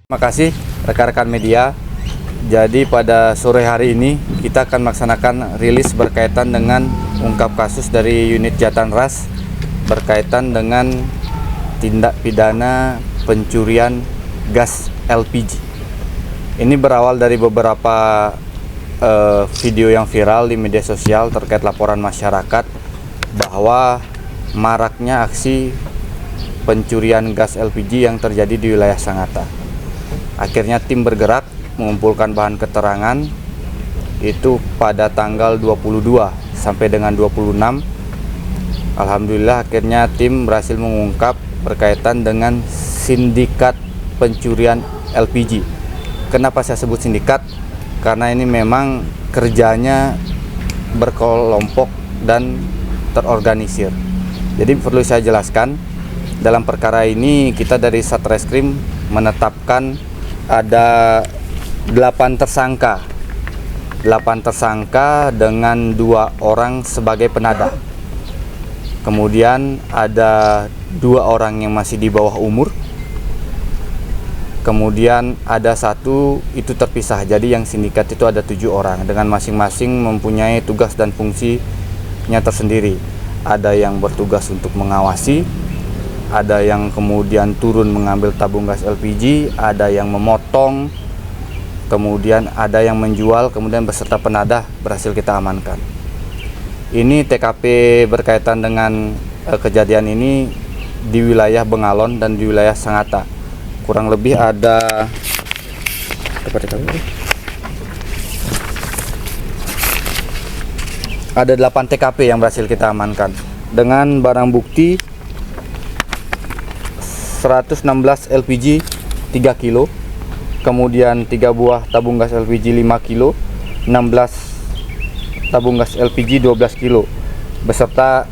Terima kasih rekan-rekan media. Jadi pada sore hari ini kita akan melaksanakan rilis berkaitan dengan ungkap kasus dari unit Jatanras berkaitan dengan tindak pidana pencurian gas LPG. Ini berawal dari beberapa video yang viral di media sosial terkait laporan masyarakat bahwa maraknya aksi pencurian gas LPG yang terjadi di wilayah Sangatta. Akhirnya tim bergerak mengumpulkan bahan keterangan itu pada tanggal 22 sampai dengan 26. Alhamdulillah akhirnya tim berhasil mengungkap berkaitan dengan sindikat pencurian LPG. Kenapa saya sebut sindikat? Karena ini memang kerjanya berkelompok dan terorganisir. Jadi perlu saya jelaskan, dalam perkara ini kita dari Satreskrim menetapkan ada 8 tersangka dengan 2 orang sebagai penadah. Kemudian ada 2 orang yang masih di bawah umur. Kemudian ada 1 itu terpisah. Jadi yang sindikat itu ada 7 orang dengan masing-masing mempunyai tugas dan fungsinya tersendiri. Ada yang bertugas untuk mengawasi, ada yang kemudian turun mengambil tabung gas LPG, ada yang memotong, kemudian ada yang menjual, kemudian beserta penadah berhasil kita amankan. Ini TKP berkaitan dengan kejadian ini di wilayah Bengalon dan di wilayah Sangatta. Kurang lebih ada ada 8 TKP yang berhasil kita amankan dengan barang bukti 116 LPG 3 kilo, kemudian 3 buah tabung gas LPG 5 kilo, 16 tabung gas LPG 12 kilo, beserta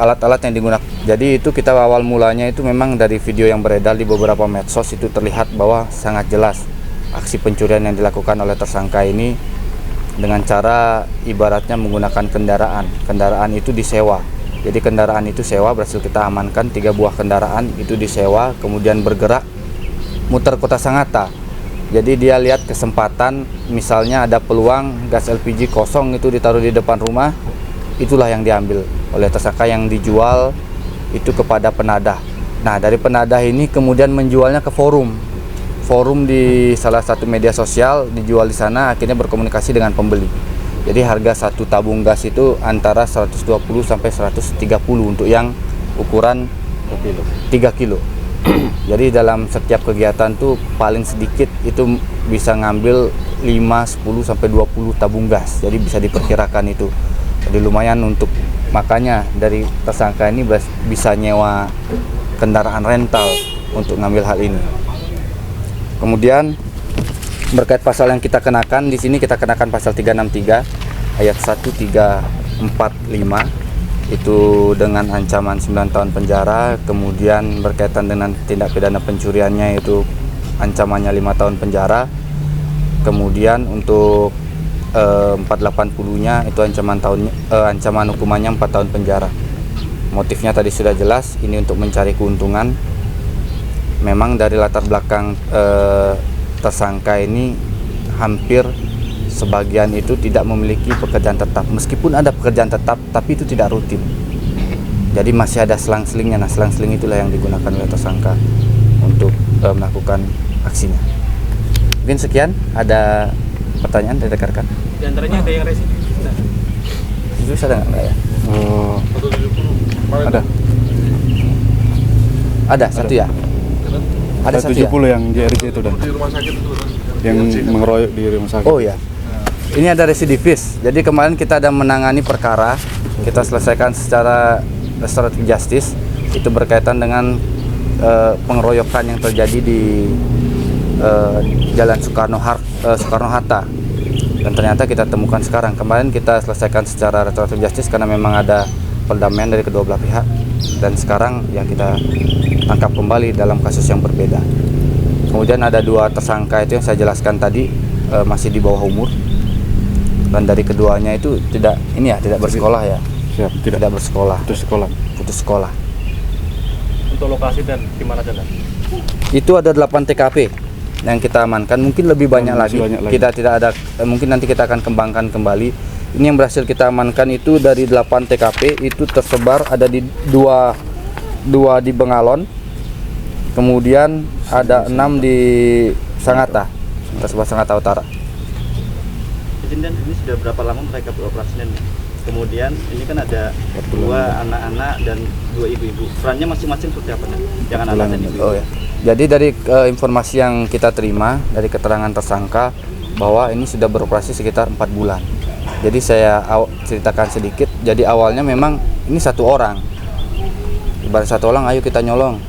alat-alat yang digunakan. Jadi itu kita awal mulanya itu memang dari video yang beredar di beberapa medsos itu terlihat bahwa sangat jelas aksi pencurian yang dilakukan oleh tersangka ini dengan cara ibaratnya menggunakan kendaraan. Kendaraan itu disewa. Jadi kendaraan itu sewa, berhasil kita amankan 3 buah kendaraan itu disewa, kemudian bergerak muter kota Sangatta. Jadi dia lihat kesempatan, misalnya ada peluang gas LPG kosong itu ditaruh di depan rumah, itulah yang diambil oleh tersangka, yang dijual itu kepada penadah. Nah, dari penadah ini kemudian menjualnya ke forum di salah satu media sosial, dijual di sana, akhirnya berkomunikasi dengan pembeli. Jadi harga 1 tabung gas itu antara 120 sampai 130 untuk yang ukuran 3 kilo. Jadi dalam setiap kegiatan tuh paling sedikit itu bisa ngambil 5, 10 sampai 20 tabung gas. Jadi bisa diperkirakan itu. Jadi lumayan, untuk makanya dari tersangka ini bisa nyewa kendaraan rental untuk ngambil hal ini. Kemudian berkait pasal yang kita kenakan, di sini kita kenakan pasal 363 ayat 1345 itu dengan ancaman 9 tahun penjara. Kemudian berkaitan dengan tindak pidana pencuriannya itu ancamannya 5 tahun penjara. Kemudian untuk 480-nya itu ancaman hukumannya 4 tahun penjara. Motifnya tadi sudah jelas, ini untuk mencari keuntungan. Memang dari latar belakang tersangka ini hampir sebagian itu tidak memiliki pekerjaan tetap. Meskipun ada pekerjaan tetap, tapi itu tidak rutin. Jadi masih ada selang-selingnya. Nah, selang-seling itulah yang digunakan oleh tersangka untuk melakukan aksinya. Mungkin sekian. Ada pertanyaan dari rekan-rekan? Di antaranya ada yang residif? Itu ada nggak ya? Ada satu ya? Ada 70 ya? Yang di RC itu dan di rumah sakit itu yang mengeroyok di rumah sakit. Oh ya, ini ada residivis. Jadi kemarin kita ada menangani perkara, kita selesaikan secara restoratif justice. Itu berkaitan dengan pengeroyokan yang terjadi di Jalan Soekarno-Hatta. Dan ternyata kita temukan sekarang. Kemarin kita selesaikan secara restoratif justice karena memang ada perdamaian dari kedua belah pihak. Dan sekarang ya kita tangkap kembali dalam kasus yang berbeda. Kemudian ada 2 tersangka itu yang saya jelaskan tadi, masih di bawah umur, dan dari keduanya itu tidak bersekolah ya. Siap, tidak bersekolah. Putus sekolah. untuk lokasi dan di mana jalan? Itu ada 8 TKP yang kita amankan, mungkin lebih banyak lagi. Masih banyak lagi. Kita tidak ada, mungkin nanti kita akan kembangkan kembali. Ini yang berhasil kita amankan itu dari 8 TKP itu tersebar ada di dua di Bengalon, kemudian ada 6 di Sangatta, tersebar Sangatta Utara. Izin dan ini sudah berapa lama mereka beroperasi dan kemudian ini kan ada 2 anak-anak dan 2 ibu-ibu. Perannya masing-masing seperti apa dan? Yang anak-anak dan ibu-ibu. Oh ya. Jadi dari informasi yang kita terima dari keterangan tersangka bahwa ini sudah beroperasi sekitar 4 bulan. Jadi saya ceritakan sedikit. Jadi awalnya memang ini satu orang. Ibarat satu orang, ayo kita nyolong.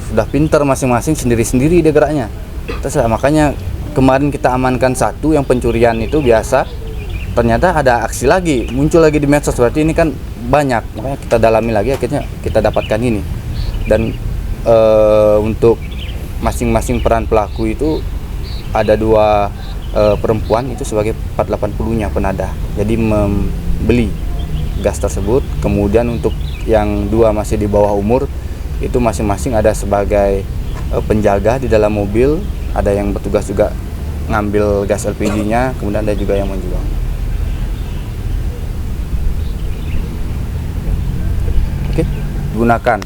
Sudah pintar masing-masing sendiri-sendiri dia geraknya. Terus makanya kemarin kita amankan satu yang pencurian itu biasa. Ternyata ada aksi lagi, muncul lagi di medsos, berarti ini kan banyak, makanya kita dalami lagi, akhirnya kita dapatkan ini. Dan untuk masing-masing peran pelaku itu ada 2 perempuan itu sebagai 480-nya penadah, jadi membeli gas tersebut. Kemudian untuk yang 2 masih di bawah umur itu masing-masing ada sebagai penjaga di dalam mobil, ada yang bertugas juga ngambil gas LPG-nya, kemudian ada juga yang menjual. Oke, gunakan.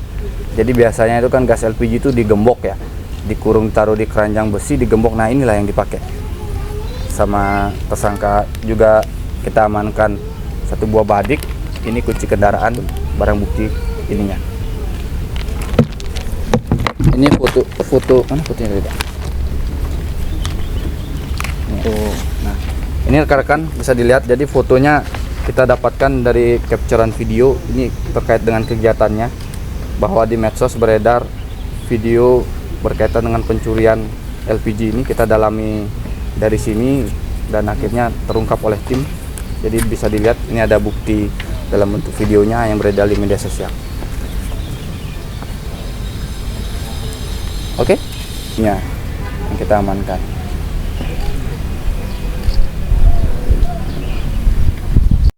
Jadi biasanya itu kan gas LPG itu digembok ya, dikurung, taruh di keranjang besi, digembok. Nah inilah yang dipakai. Sama tersangka juga kita amankan 1 buah badik. Ini kunci kendaraan, barang bukti ininya. Ini foto mana fotonya tadi, Pak? Nah, ini rekan-rekan bisa dilihat. Jadi fotonya kita dapatkan dari capturean video ini terkait dengan kegiatannya, bahwa di medsos beredar video berkaitan dengan pencurian LPG ini. Kita dalami dari sini dan akhirnya terungkap oleh tim. Jadi bisa dilihat ini ada bukti dalam bentuk videonya yang beredar di media sosial. Oke, ya yang kita amankan.